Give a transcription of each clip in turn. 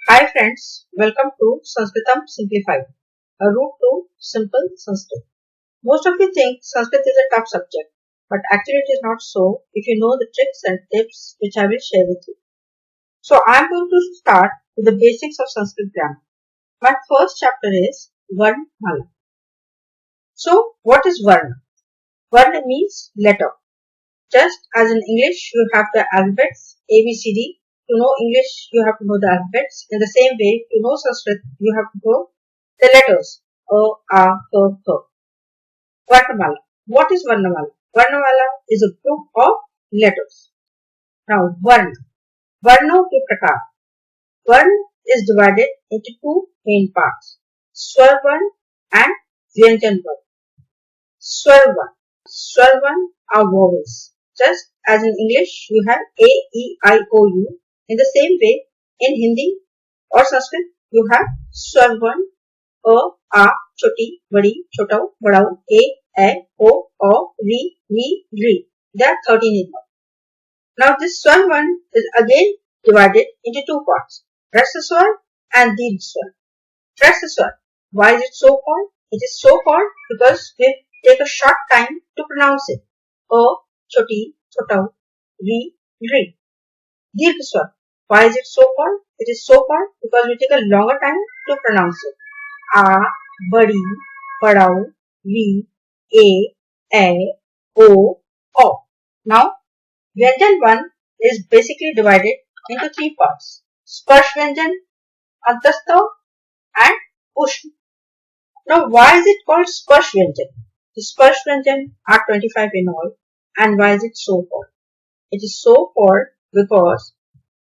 Hi friends, welcome to Sanskritam Simplified, a route to simple Sanskrit. Most of you think Sanskrit is a tough subject, but actually it is not so if you know the tricks and tips which I will share with you. So I am going to start with the basics of Sanskrit grammar. My first chapter is Varnmala. So what is Varna? Varna means letter. Just as in English you have the alphabets A, B, C, D. To know English, you have to know the alphabets. In the same way, to know Sanskrit, you have to know the letters A, A, K, K. Varnamala. What is Varnamala? Varnamala is a group of letters. Now, Varna. Varno ke prakar. Varna is divided into two main parts. Swar Varna and Vyanjan Varna. Swar Varna. Swar Varna are vowels. Just as in English, you have A, E, I, O, U. In the same way, in Hindi or Sanskrit, you have Swar Varna, A, A, Choti, Badi, Chotau, Badau, A, O, Ri, Ri. There are 13 in all. Now this Swar Varna is again divided into two parts, Rasya Swar and Dirgha Swar. Rasya Swar. Why is it so called? It is so called because we take a short time to pronounce it. A, Choti, Chotau, Ri. Dirgha Swar. Why is it so called? It is so called because we take a longer time to pronounce it. A, Badi, Badau, Ri, A, O. Now, Vyanjan 1 is basically divided into three parts. Sparsh Vyanjan, Antastha and Ushma. Now, why is it called Sparsh Vyanjan? The Sparsh Vyanjan are 25 in all. And why is it so called? It is so called because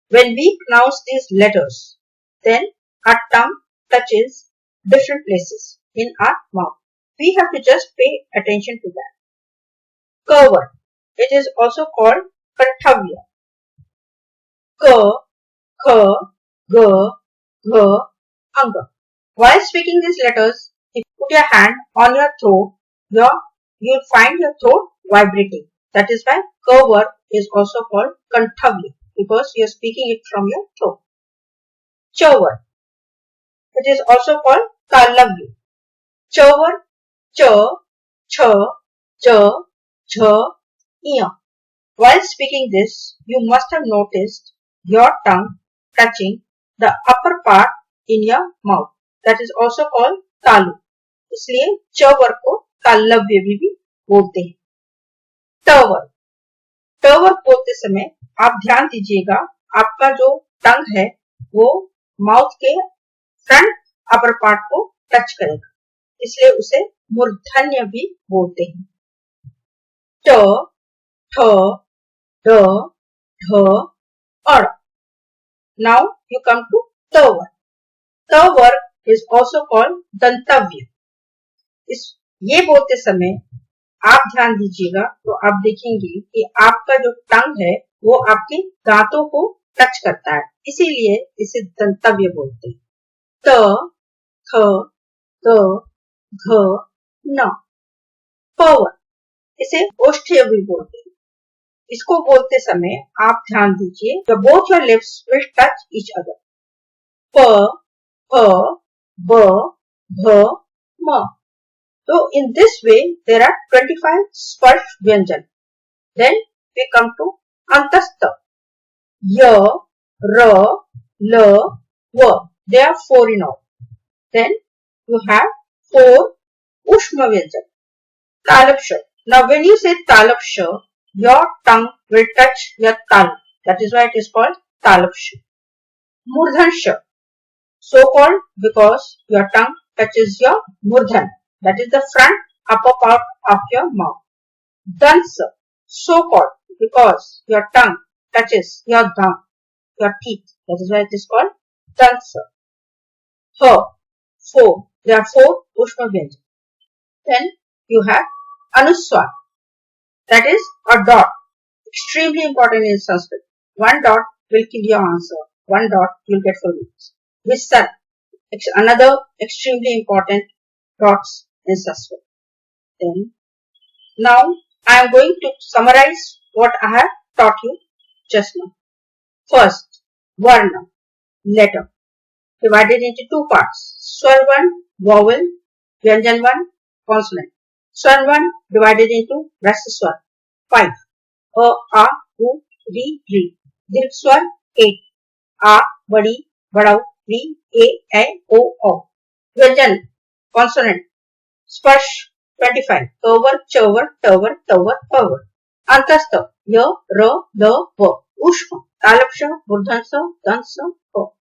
when we pronounce these letters, then our tongue touches different places in our mouth. We have to just pay attention to that. Kavar. It is also called Kanthavya. Ka, Kha, Ga, Gha, Anga. While speaking these letters, if you put your hand on your throat, you'll find your throat vibrating. That is why Kavar is also called Kanthavya because you are speaking it from your throat. Chavar. It is also called Kalavya. Chavar, Cha, Cha, Ja, Jha, Iya. While speaking this, you must have noticed your tongue touching the upper part in your mouth. That is also called तालु. इसलिए चवर को तालव्य भी बोलते हैं. Tower. Tower बोलते समय आप ध्यान दीजिएगा आपका जो टंग है वो माउथ के फ्रंट अपर पार्ट को टच करेगा, इसलिए उसे मूर्धन्य भी बोलते हैं. ट, ठ, ड, ढ, अड़. Now you come to tavar. Tavar is also called दंतव्य. ये बोलते समय आप ध्यान दीजिएगा तो आप देखेंगे कि आपका जो टंग है वो आपके दांतों को टच करता है, इसीलिए इसे दंतव्य बोलते हैं. त, थ, ग, घ, न. पवर. इसे ओष्ठ्य भी बोलते हैं. इसको बोलते समय आप ध्यान दीजिए the both your lips will touch each other. प, फ, ब, भ, म. So in this way there are 25 sparsh vyanjan. Then we come to antastha. Ya, ra, la, va. There are 4 in all. Then you have 4 ushma vyanjan. Talapsha. Now when you say talapsha, your tongue will touch your talu. That is why it is called talapsha. Murdhansha. So called because your tongue touches your murdhan. That is the front upper part of your mouth. Dansa. So called because your tongue touches your dant, your teeth. That is why it is called dansa. Ha. 4. There are 4 ushma vyanjan. Then you have anuswar. That is a dot. Extremely important in Sanskrit. 1 dot will kill your answer. 1 dot you'll get full marks. Visar. Another extremely important dots in Sanskrit. Then, now I am going to summarize what I have taught you just now. First, Varna, letter. divided into two parts. Swar 1, vowel, Vyanjan 1, consonant. Swar 1 divided into rasa swar, 5. A, A, U, Ri, Ri. Dirgh swar, 8. A, Badi, Badau, Ri, A, O, O. Vyanjan, consonant. Sparsh, 25. Tover, chover, tover, tover, tover. Antastha, Y, R, D, V. Ushma, Talapsha, Burdhansha, Dansha, O.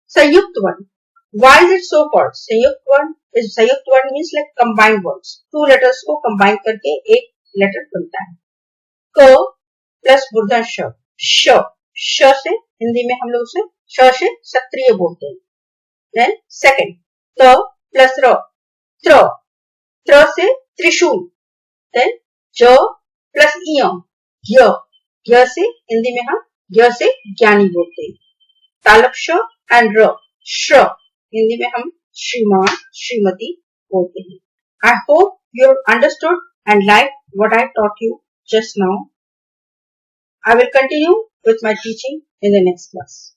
Sanyukt one. Why is it so called? Sanyukt one means like combined words. Two letters को combine करके एक letter बनता है. क plus बुर्धन श श से हिंदी में हम लोग उसे श से सक्रिय बोलते हैं. Then second त plus र त्र से त्रिशूल. Then ज plus य य से हिंदी में हम य से ज्ञानी बोलते हैं. तालक्ष एंड र श्र हिंदी में हम श्रीमान श्रीमती बोलते हैं. I hope you understood and liked what I taught you just now. I will continue with my teaching in the next class.